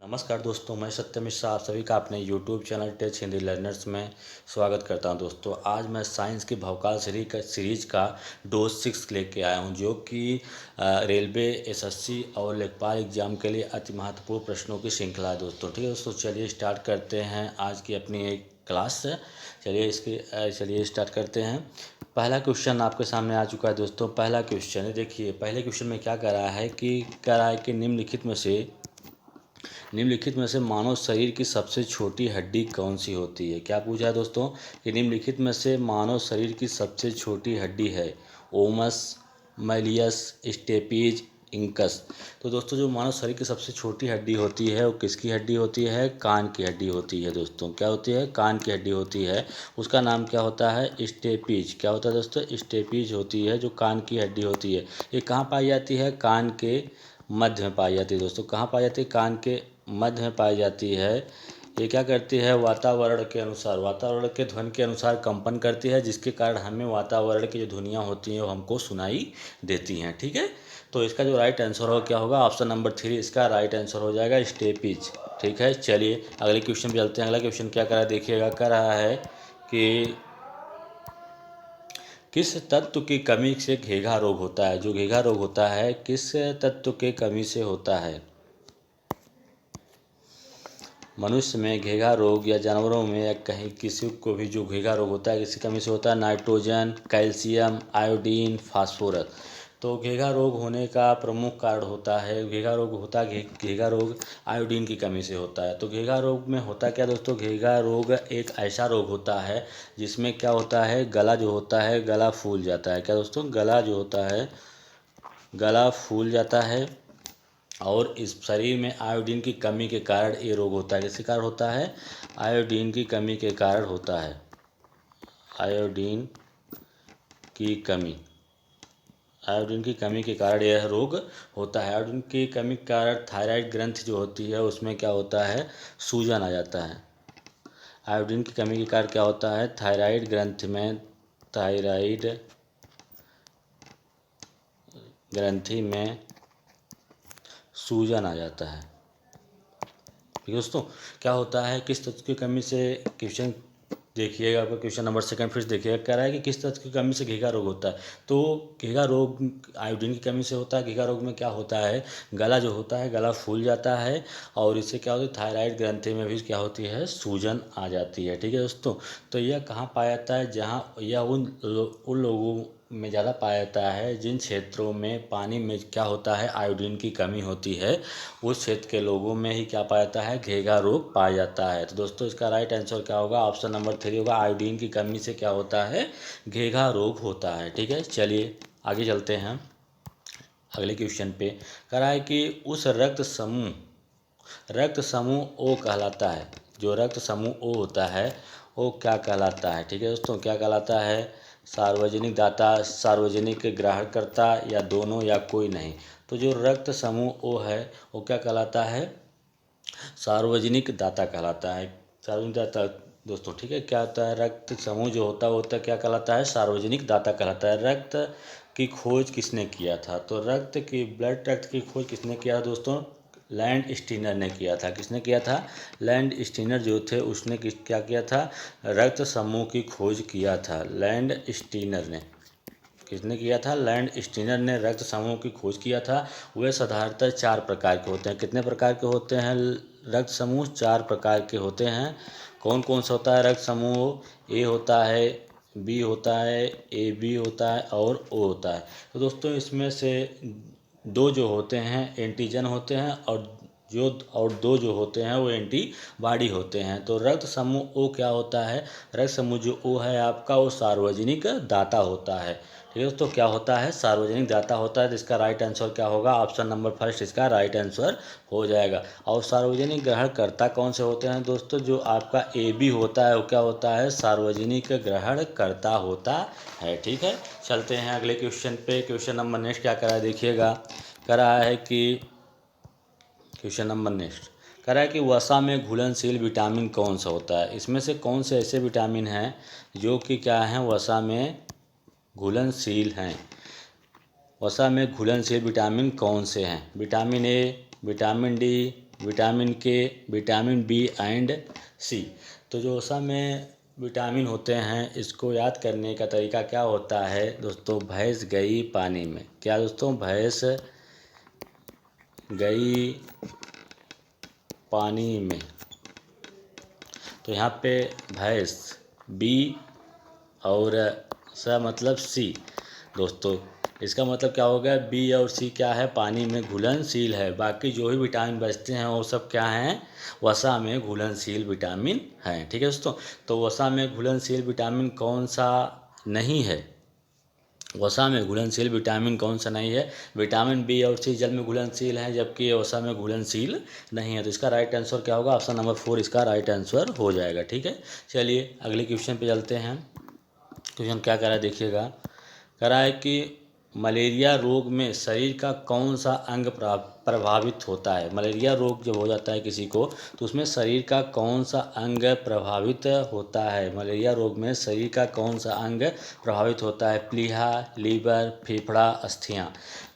नमस्कार दोस्तों, मैं सत्य मिश्रा आप सभी का अपने यूट्यूब चैनल टेच हिंदी लर्नर्स में स्वागत करता हूं। दोस्तों आज मैं साइंस की भवकाल सीरीज का डोज 6 लेके आया हूं, जो कि रेलवे एसएससी और लेखपाल एग्जाम के लिए अति महत्वपूर्ण प्रश्नों की श्रृंखला है। दोस्तों ठीक है दोस्तों, चलिए स्टार्ट करते हैं आज की अपनी एक क्लास से। चलिए स्टार्ट करते हैं। पहला क्वेश्चन आपके सामने आ चुका है दोस्तों। पहला क्वेश्चन है, देखिए पहले क्वेश्चन में क्या कह रहा है कि निम्नलिखित में से मानव शरीर की सबसे छोटी हड्डी कौन सी होती है। क्या पूछा है दोस्तों कि निम्नलिखित में से मानव शरीर की सबसे छोटी हड्डी है ओमस, मैलियस, स्टेपीज, इंकस। तो दोस्तों जो मानव शरीर की सबसे छोटी हड्डी होती है वो किसकी हड्डी होती है? कान की हड्डी होती है दोस्तों। क्या होती है? कान की हड्डी होती है। उसका नाम क्या होता है? स्टेपीज। क्या होता है दोस्तों? स्टेपीज होती है जो कान की हड्डी होती है। ये कहाँ पाई जाती है? कान के मध्य में पाई जाती है दोस्तों। कहाँ पाई जाती है? कान के मध्य में पाई जाती है। ये क्या करती है? वातावरण के ध्वनि के अनुसार कंपन करती है, जिसके कारण हमें वातावरण की जो ध्वनियाँ होती हैं वो हमको सुनाई देती हैं। ठीक है, तो इसका जो राइट आंसर होगा क्या होगा? ऑप्शन नंबर 3 इसका राइट आंसर हो जाएगा, स्टेपीज। ठीक है, चलिए अगले क्वेश्चन पे चलते हैं। अगला क्वेश्चन क्या कर रहा है देखिएगा। कह रहा है कि किस तत्व की कमी से घेघा रोग होता है? जो घेघा रोग होता है किस तत्व के कमी से होता है? मनुष्य में घेघा रोग या जानवरों में या कहीं किसी को भी जो घेघा रोग होता है किसी कमी से होता है? Nitrogen, calcium, iodine, phosphorus. तो घेघा रोग होने का प्रमुख कारण होता है घेघा रोग आयोडीन की कमी से होता है। तो घेघा रोग में होता क्या दोस्तों? घेघा रोग एक ऐसा रोग होता है जिसमें क्या होता है, गला जो होता है गला फूल जाता है। क्या दोस्तों? गला जो होता है गला फूल जाता है और इस शरीर में आयोडीन की कमी के कारण ये रोग होता है। किसके कारण होता है? आयोडीन की कमी के कारण होता है। आयोडीन की कमी आयोडीन की कमी के कारण यह रोग होता है। आयोडीन की कमी के कारण थायराइड ग्रंथि जो होती है उसमें क्या होता है? सूजन आ जाता है। आयोडीन की कमी के कारण क्या होता है? थायराइड ग्रंथि में सूजन आ जाता है। ठीक है दोस्तों, क्या होता है किस तत्व की कमी से? क्वेश्चन देखिएगा, आपका क्वेश्चन नंबर सेकंड फिर देखिएगा। कह रहा है कि किस तत्व की कमी से घेघा रोग होता है। तो घेघा रोग आयोडीन की कमी से होता है। घेघा रोग में क्या होता है? गला जो होता है गला फूल जाता है और इससे क्या होता है? थायराइड ग्रंथि में भी क्या होती है? सूजन आ जाती है। ठीक है दोस्तों, तो यह कहाँ पाया जाता है? जहाँ यह उन लोगों में ज़्यादा पाया जाता है जिन क्षेत्रों में पानी में क्या होता है? आयोडीन की कमी होती है। उस क्षेत्र के लोगों में ही क्या पाया जाता है? घेघा रोग पाया जाता है। तो दोस्तों इसका राइट आंसर क्या होगा? ऑप्शन नंबर 3 होगा। आयोडीन की कमी से क्या होता है? घेघा रोग होता है। ठीक है, चलिए आगे चलते हैं अगले क्वेश्चन पे। कह रहा है कि उस रक्त समूह ओ कहलाता है। जो रक्त समूह ओ होता है वो क्या कहलाता है? ठीक है दोस्तों, क्या कहलाता है? सार्वजनिक दाता, सार्वजनिक ग्रहणकर्ता, या दोनों, या कोई नहीं। तो जो रक्त समूह ओ है वो क्या कहलाता है? सार्वजनिक दाता कहलाता है। सार्वजनिक दाता दोस्तों, ठीक है, क्या होता है? रक्त समूह जो होता है क्या कहलाता है? सार्वजनिक दाता कहलाता है। रक्त की खोज किसने किया था? तो ब्लड रक्त की खोज किसने किया दोस्तों? लैंड स्टीनर ने किया था। किसने किया था? लैंड स्टीनर जो थे उसने क्या किया था? रक्त समूह की खोज किया था। लैंड स्टीनर ने किसने किया था? लैंड स्टीनर ने रक्त समूह की खोज किया था। वे साधारणतः 4 प्रकार के होते हैं। कितने प्रकार के होते हैं रक्त समूह? 4 प्रकार के होते हैं। कौन कौन सा होता है रक्त समूह? ए होता है, बी होता है, ए बी होता है और ओ होता है। तो दोस्तों इसमें से 2 जो होते हैं एंटीजन होते हैं और 2 जो होते हैं वो एंटीबॉडी होते हैं। तो रक्त समूह ओ क्या होता है? रक्त समूह जो ओ है आपका वो सार्वजनिक दाता होता है। ठीक है दोस्तों, क्या होता है? सार्वजनिक दाता होता है। तो इसका राइट आंसर क्या होगा? ऑप्शन नंबर फर्स्ट इसका राइट आंसर हो जाएगा। और सार्वजनिक ग्रहणकर्ता कौन से होते हैं दोस्तों? जो आपका ए बी होता है वो क्या होता है? सार्वजनिक ग्रहणकर्ता होता है। ठीक है, चलते हैं अगले क्वेश्चन पे। क्वेश्चन नंबर नेक्स्ट क्या करा है देखिएगा। कह रहा है कि क्वेश्चन नंबर नेक्स्ट कह रहा है कि वसा में घुलनशील विटामिन कौन सा होता है? इसमें से कौन से ऐसे विटामिन हैं जो कि क्या हैं? वसा में घुलनशील हैं। वसा में घुलनशील विटामिन कौन से हैं? Vitamin A, vitamin D, vitamin के, विटामिन बी एंड सी। तो जो वसा में विटामिन होते हैं, इसको याद करने का तरीका क्या होता है दोस्तों? भैंस गई पानी में। क्या दोस्तों? भैंस गई पानी में। तो यहाँ पे भैंस बी और सा मतलब सी दोस्तों। इसका मतलब क्या हो गया? बी और सी क्या है? पानी में घुलनशील है। बाकी जो भी विटामिन बचते हैं वो सब क्या हैं? वसा में घुलनशील विटामिन हैं। ठीक है दोस्तों। तो वसा में घुलनशील विटामिन कौन सा नहीं है? वसा में घुलनशील विटामिन कौन सा नहीं है? विटामिन बी और सी जल में घुलनशील है, जबकि ये वसा में घुलनशील नहीं है। तो इसका राइट आंसर क्या होगा? ऑप्शन नंबर 4 इसका राइट आंसर हो जाएगा। ठीक है, चलिए अगले क्वेश्चन पे चलते हैं। क्वेश्चन क्या कह रहा है देखिएगा। कह रहा है कि मलेरिया रोग में शरीर का कौन सा अंग प्रभावित होता है? मलेरिया रोग जब हो जाता है किसी को, तो उसमें शरीर का कौन सा अंग प्रभावित होता है? मलेरिया रोग में शरीर का कौन सा अंग प्रभावित होता है? प्लीहा, लीवर, फेफड़ा, अस्थियां।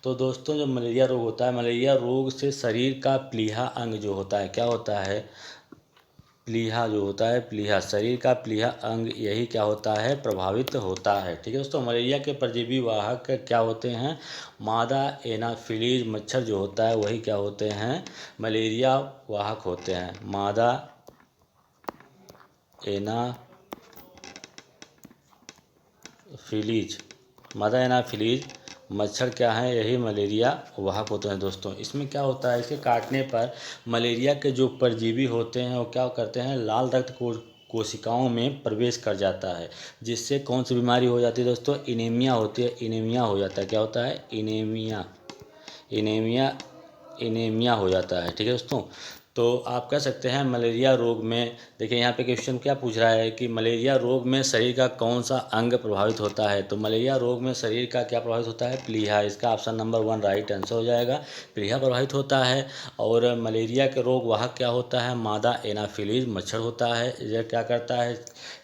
तो दोस्तों जब मलेरिया रोग होता है, मलेरिया रोग से शरीर का प्लीहा अंग जो होता है, क्या होता है? प्लीहा जो होता है, प्लीहा, शरीर का प्लीहा अंग, यही क्या होता है? प्रभावित होता है। ठीक है दोस्तों। मलेरिया के परजीवी वाहक क्या होते हैं? मादा एनाफिलीज मच्छर जो होता है वही क्या होते हैं? मलेरिया वाहक होते हैं। मादा एनाफिलीज, मादा एनाफिलीज मच्छर क्या है? यही मलेरिया वाहक होते हैं दोस्तों। इसमें क्या होता है? इसके काटने पर मलेरिया के जो परजीवी होते हैं वो क्या करते हैं? लाल रक्त कोशिकाओं में प्रवेश कर जाता है, जिससे कौन सी बीमारी हो जाती है दोस्तों? इनेमिया होती है। इनेमिया हो जाता है। क्या होता है? इनेमिया, इनेमिया, इनेमिया हो जाता है। ठीक है दोस्तों। तो आप कह सकते हैं मलेरिया रोग में, देखिए यहाँ पे क्वेश्चन क्या पूछ रहा है कि मलेरिया रोग में शरीर का कौन सा अंग प्रभावित होता है? तो मलेरिया रोग में शरीर का क्या प्रभावित होता है? प्लीहा। इसका ऑप्शन नंबर 1 राइट आंसर हो जाएगा। प्लीहा प्रभावित होता है। और मलेरिया के रोग वाहक क्या होता है? मादा एनाफिलीज मच्छर होता है। यह क्या करता है?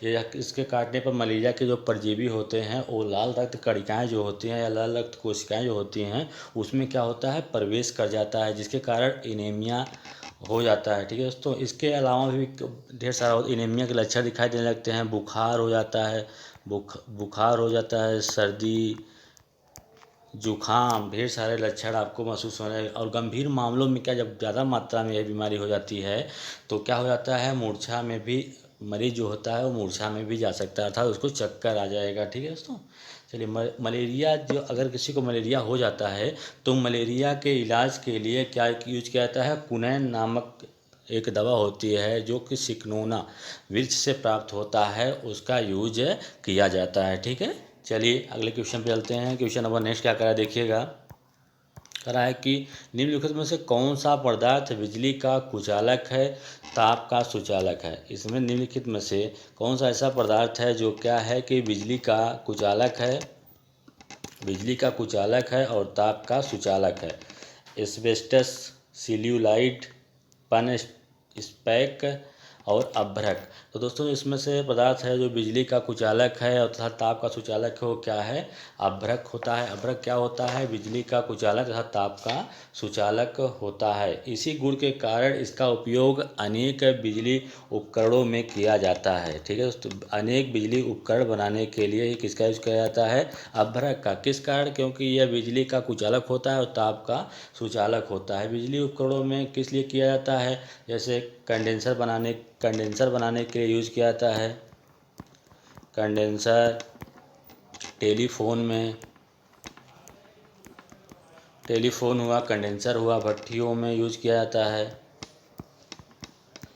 ये इसके काटने पर मलेरिया के जो परजीवी होते हैं वो लाल रक्त कणिकाएँ जो होती हैं या लाल रक्त कोशिकाएँ जो होती हैं उसमें क्या होता है? प्रवेश कर जाता है, जिसके कारण इनेमिया हो जाता है। ठीक है दोस्तों। इसके अलावा भी ढेर सारा इनेमिया के लक्षण दिखाई देने लगते हैं। बुखार हो जाता है, बुखार हो जाता है, सर्दी, जुखाम, ढेर सारे लक्षण आपको महसूस होने लगे। और गंभीर मामलों में क्या, जब ज़्यादा मात्रा में यह बीमारी हो जाती है तो क्या हो जाता है? मूर्छा में भी मरीज जो होता है वो मूर्छा में भी जा सकता है, अर्थात उसको चक्कर आ जाएगा। ठीक है दोस्तों। चलिए मलेरिया जो, अगर किसी को मलेरिया हो जाता है तो मलेरिया के इलाज के लिए क्या यूज किया जाता है? कुनैन नामक एक दवा होती है जो कि सिक्नोना वृक्ष से प्राप्त होता है, उसका यूज किया जाता है। ठीक है। चलिए अगले क्वेश्चन पे चलते हैं। क्वेश्चन नंबर नेक्स्ट क्या करा देखिएगा। कह रहा है कि निम्नलिखित में से कौन सा पदार्थ बिजली का कुचालक है, ताप का सुचालक है? इसमें निम्नलिखित में से कौन सा ऐसा पदार्थ है जो क्या है कि बिजली का कुचालक है, बिजली का कुचालक है और ताप का सुचालक है? एस्बेस्टस, सिल्यूलाइड, पन स्पैक और अभ्रक। तो दोस्तों इसमें से पदार्थ है जो बिजली का कुचालक है और तथा ताप का सुचालक है वो क्या है? अभ्रक होता है। अभ्रक क्या होता है? बिजली का कुचालक तथा ताप का सुचालक होता है। इसी गुण के कारण इसका उपयोग अनेक बिजली उपकरणों में किया जाता है। ठीक है दोस्तों। अनेक बिजली उपकरण बनाने के लिए किसका यूज किया जाता है? अभ्रक का। किस कारण? क्योंकि यह बिजली का कुचालक होता है और ताप का सुचालक होता है। बिजली उपकरणों में किस लिए किया जाता है? जैसे कंडेंसर बनाने के लिए यूज किया जाता है। कंडेंसर, टेलीफोन हुआ, कंडेंसर हुआ, भट्टियों में यूज किया जाता है।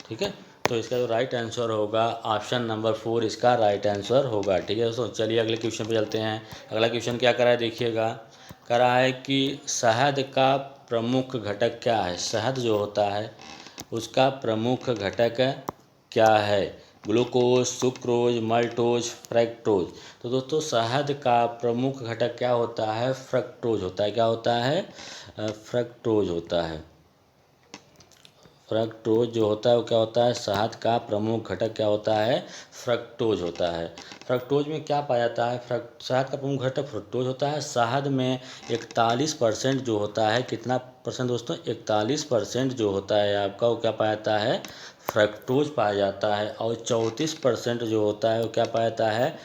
ठीक है। तो इसका जो राइट आंसर होगा ऑप्शन नंबर 4 इसका राइट आंसर होगा। ठीक है दोस्तों। चलिए अगले क्वेश्चन पे चलते हैं। अगला क्वेश्चन क्या करा है देखिएगा। करा है कि शहद का प्रमुख घटक क्या है? शहद जो होता है उसका प्रमुख घटक क्या है? Glucose, sucrose, maltose, fructose. तो दोस्तों शहद का प्रमुख घटक क्या होता है? फ्रक्टोज होता है। क्या होता है? फ्रक्टोज होता है। फ्रक्टोज जो होता है वो क्या होता है, शहद का प्रमुख घटक क्या होता है, फ्रक्टोज होता है। फ्रक्टोज में क्या पाया जाता है, शहद का प्रमुख घटक फ्रक्टोज होता है। शहद में 41% जो होता है, कितना परसेंट दोस्तों, 41% जो होता है आपका, वो क्या पाया जाता है, फ्रक्टोज पाया जाता है। और 34% जो होता है वो क्या पाया जाता है,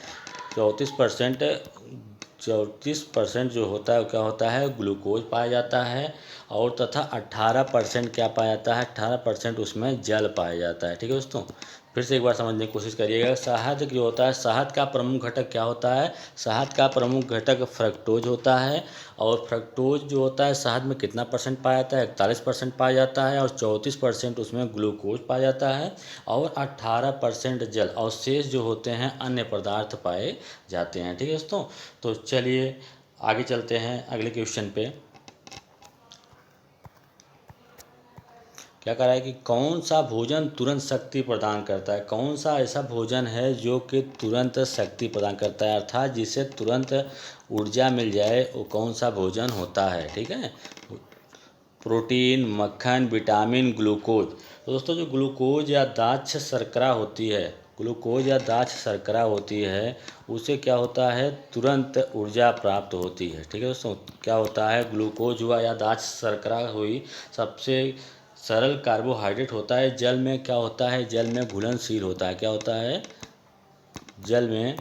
34% जो होता है वो क्या होता है, ग्लूकोज पाया जाता है। और तथा 18% क्या पाया जाता है, 18% उसमें जल पाया जाता है। ठीक है दोस्तों, फिर से एक बार समझने की कोशिश करिएगा। शहद जो होता है, शहद का प्रमुख घटक क्या होता है, शहद का प्रमुख घटक फ्रक्टोज होता है। और फ्रक्टोज जो होता है शहद में कितना परसेंट पाया जाता है, 41% पाया जाता है। और 34% उसमें ग्लूकोज पाया जाता है। और 18% जल, और शेष जो होते हैं अन्य पदार्थ पाए जाते हैं। ठीक है दोस्तों, तो चलिए आगे चलते हैं अगले क्वेश्चन पे। क्या कह रहा है कि कौन सा भोजन तुरंत शक्ति प्रदान करता है, कौन सा ऐसा भोजन है जो कि तुरंत शक्ति प्रदान करता है, अर्थात जिसे तुरंत ऊर्जा मिल जाए, वो कौन सा भोजन होता है। ठीक है, प्रोटीन, मक्खन, विटामिन, ग्लूकोज। तो दोस्तों जो ग्लूकोज या दाक्ष शर्करा होती है, ग्लूकोज या दाक्ष शर्करा होती है, उसे क्या होता है, तुरंत ऊर्जा प्राप्त होती है। ठीक है दोस्तों, क्या होता है, ग्लूकोज हुआ या दाक्ष शर्करा हुई, सबसे सरल कार्बोहाइड्रेट होता है। जल में क्या होता है, जल में घुलनशील होता है। क्या होता है, जल में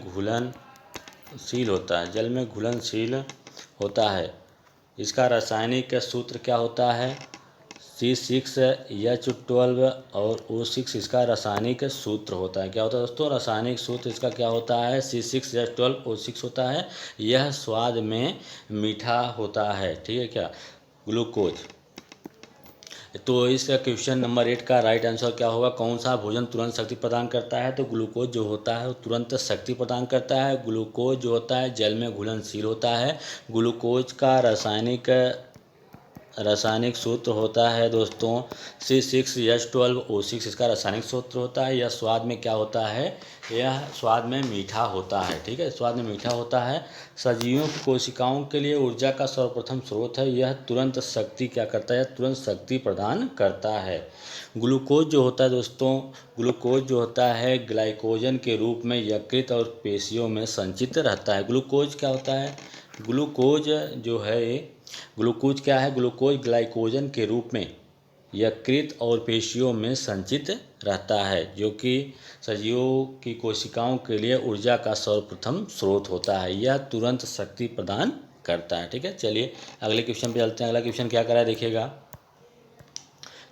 घुलनशील होता है, जल में घुलनशील होता है। इसका रासायनिक सूत्र क्या होता है, C6H12 और O6 इसका रासायनिक सूत्र होता है। क्या होता है दोस्तों, रासायनिक सूत्र इसका क्या होता है, C6H12O6 होता है। यह स्वाद में मीठा होता है। ठीक है, क्या, ग्लूकोज। तो इसका क्वेश्चन नंबर 8 का राइट आंसर क्या होगा, कौन सा भोजन तुरंत शक्ति प्रदान करता है। तो ग्लूकोज जो होता है वो तुरंत शक्ति प्रदान करता है। ग्लूकोज जो होता है जल में घुलनशील होता है। ग्लूकोज का रासायनिक सूत्र होता है दोस्तों C6H12O6 इसका रासायनिक सूत्र होता है। यह स्वाद में क्या होता है, यह स्वाद में मीठा होता है। ठीक है, स्वाद में मीठा होता है। सजीवों की कोशिकाओं के लिए ऊर्जा का सर्वप्रथम स्रोत है। यह तुरंत शक्ति क्या करता है, तुरंत शक्ति प्रदान करता है। ग्लूकोज जो होता है दोस्तों, ग्लूकोज जो होता है ग्लाइकोजन के रूप में यकृत और पेशियों में संचित रहता है। ग्लूकोज क्या होता है, ग्लूकोज जो है, ग्लूकोज क्या है, ग्लूकोज ग्लाइकोजन के रूप में यकृत और पेशियों में संचित रहता है, जो कि सजीवों की कोशिकाओं के लिए ऊर्जा का सर्वप्रथम स्रोत होता है। यह तुरंत शक्ति प्रदान करता है। ठीक है, चलिए अगले क्वेश्चन पे चलते हैं। अगला क्वेश्चन क्या करा है देखिएगा,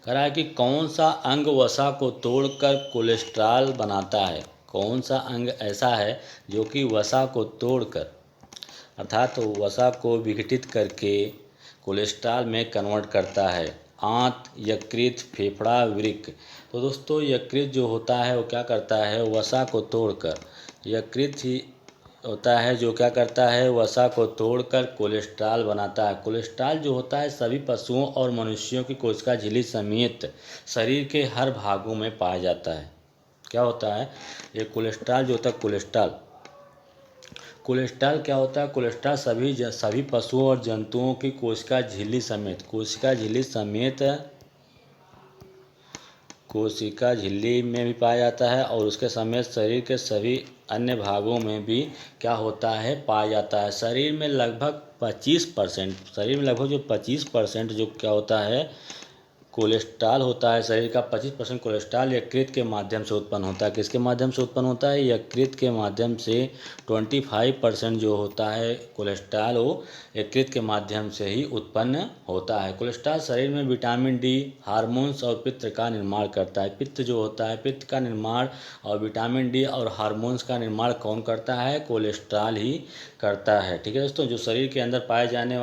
कह रहा है कि कौन सा अंग वसा को तोड़कर कोलेस्ट्रॉल बनाता है। कौन सा अंग ऐसा है जो कि वसा को तोड़कर, अर्थात तो वसा को विघटित करके कोलेस्ट्रॉल में कन्वर्ट करता है। आंत, यकृत, फेफड़ा, वृक्क। तो दोस्तों यकृत जो होता है वो क्या करता है, वसा को तोड़कर, यकृत ही होता है जो क्या करता है, वसा को तोड़कर कोलेस्ट्रॉल बनाता है। कोलेस्ट्रॉल जो होता है सभी पशुओं और मनुष्यों की कोशिका झिल्ली समेत शरीर के हर भागों में पाया जाता है। क्या होता है ये कोलेस्ट्रॉल जो होता है, कोलेस्ट्रॉल क्या होता है, कोलेस्ट्रॉल सभी पशुओं और जंतुओं की कोशिका झिल्ली में भी पाया जाता है। और उसके समेत शरीर के सभी अन्य भागों में भी क्या होता है, पाया जाता है। शरीर में लगभग 25% जो क्या होता है, कोलेस्ट्रॉल होता है। शरीर का 25% कोलेस्ट्रॉल यकृत के माध्यम से उत्पन्न होता है। किसके माध्यम से उत्पन्न होता है, यकृत के माध्यम से। 25% जो होता है कोलेस्ट्रॉल वो यकृत के माध्यम से ही उत्पन्न होता है। कोलेस्ट्रॉल शरीर में विटामिन डी, हार्मोन्स और पित्त का निर्माण करता है। पित्त जो होता है, पित्त का निर्माण और विटामिन डी और हार्मोन्स का निर्माण कौन करता है, कोलेस्ट्रॉल ही करता है। ठीक है दोस्तों, जो शरीर के अंदर पाए जाने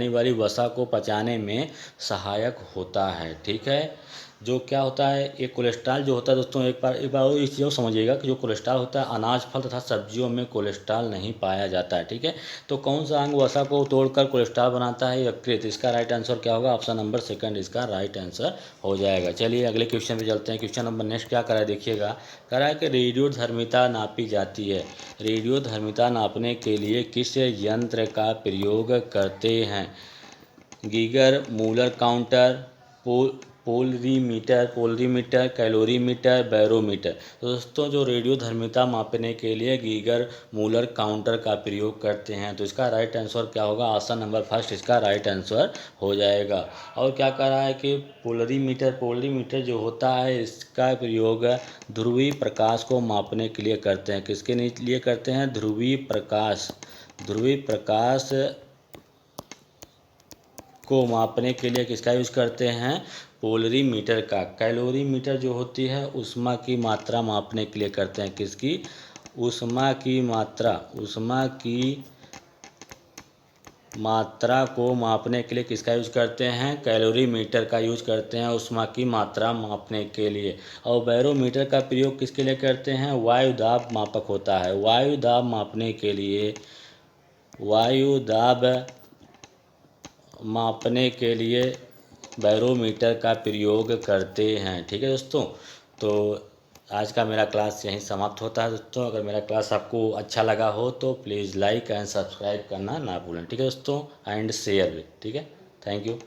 वाले वसा को पचाने में सहायक होता है। ठीक है, जो क्या होता है, ये कोलेस्ट्रॉल जो होता है दोस्तों, एक बार और इस चीज़ को समझिएगा कि जो कोलेस्ट्रॉल होता है अनाज, फल तथा सब्जियों में कोलेस्ट्रॉल नहीं पाया जाता है। ठीक है, तो कौन सा अंग वसा को तोड़कर कोलेस्ट्रॉल बनाता है, यकृत। इसका राइट आंसर क्या होगा, ऑप्शन नंबर 2 इसका राइट आंसर हो जाएगा। चलिए अगले क्वेश्चन पे चलते हैं। क्वेश्चन नंबर नेक्स्ट क्या करा है देखिएगा, कह रहा है कि रेडियोधर्मिता नापी जाती है। रेडियोधर्मिता नापने के लिए किस यंत्र का प्रयोग करते हैं। Geiger, Muller counter, polarimeter, calorimeter, barometer. तो दोस्तों जो रेडियोधर्मिता मापने के लिए गीगर, मूलर काउंटर का प्रयोग करते हैं, तो इसका राइट आंसर क्या होगा? ऑप्शन नंबर फर्स्ट इसका राइट आंसर हो जाएगा। और क्या कह रहा है कि पोलरीमीटर जो होता है इसका प्रयोग ध्रुवीय प्रकाश को मापने के लिए करते हैं। किसके लिए करते हैं? ध्रुवीय प्रकाश को मापने के लिए किसका यूज करते हैं? पोलरीमीटर का। कैलोरीमीटर जो होती है ऊष्मा की मात्रा मापने के लिए करते हैं। किसकी? ऊष्मा की मात्रा को मापने के लिए किसका यूज करते हैं? कैलोरीमीटर का यूज करते हैं ऊष्मा की मात्रा मापने के लिए। और बैरोमीटर का प्रयोग किसके लिए करते हैं? वायु दाब मापक होता है। वायु दाब मापने के लिए बैरोमीटर का प्रयोग करते हैं। ठीक है दोस्तों, तो आज का मेरा क्लास यहीं समाप्त होता है दोस्तों। अगर मेरा क्लास आपको अच्छा लगा हो तो प्लीज़ लाइक एंड सब्सक्राइब करना ना भूलें। ठीक है दोस्तों, एंड शेयर भी। ठीक है, थैंक यू।